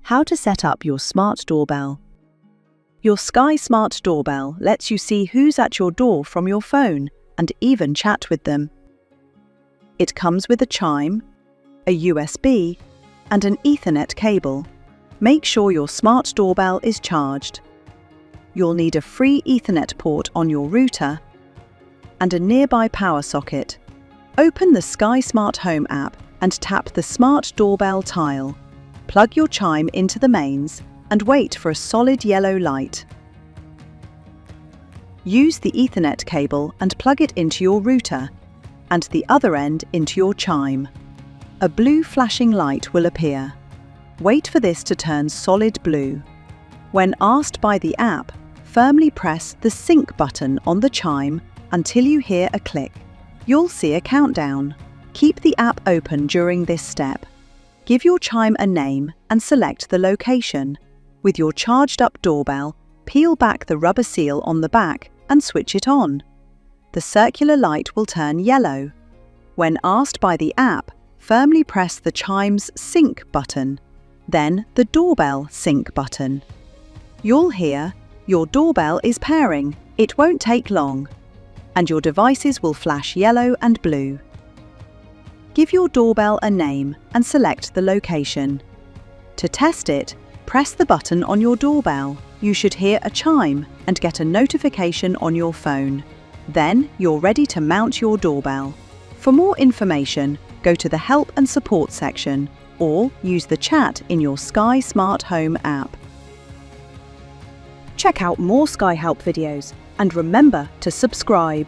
How to set up your smart doorbell. Your Sky Smart Doorbell lets you see who's at your door from your phone and even chat with them. It comes with a Chime, a USB, and an Ethernet cable. Make sure your smart doorbell is charged. You'll need a free Ethernet port on your router and a nearby power socket. Open the Sky Smart Home app and tap the Smart Doorbell tile. Plug your Chime into the mains and wait for a solid yellow light. Use the Ethernet cable and plug it into your router and the other end into your Chime. A blue flashing light will appear. Wait for this to turn solid blue. When asked by the app, firmly press the sync button on the Chime until you hear a click. You'll see a countdown. Keep the app open during this step. Give your Chime a name and select the location. With your charged-up doorbell, peel back the rubber seal on the back and switch it on. The circular light will turn yellow. When asked by the app, firmly press the Chime's sync button, then the doorbell sync button. You'll hear, "Your doorbell is pairing, it won't take long," and your devices will flash yellow and blue. Give your doorbell a name and select the location. To test it, press the button on your doorbell. You should hear a chime and get a notification on your phone. Then you're ready to mount your doorbell. For more information, go to the Help and Support section or use the chat in your Sky Smart Home app. Check out more Sky Help videos and remember to subscribe.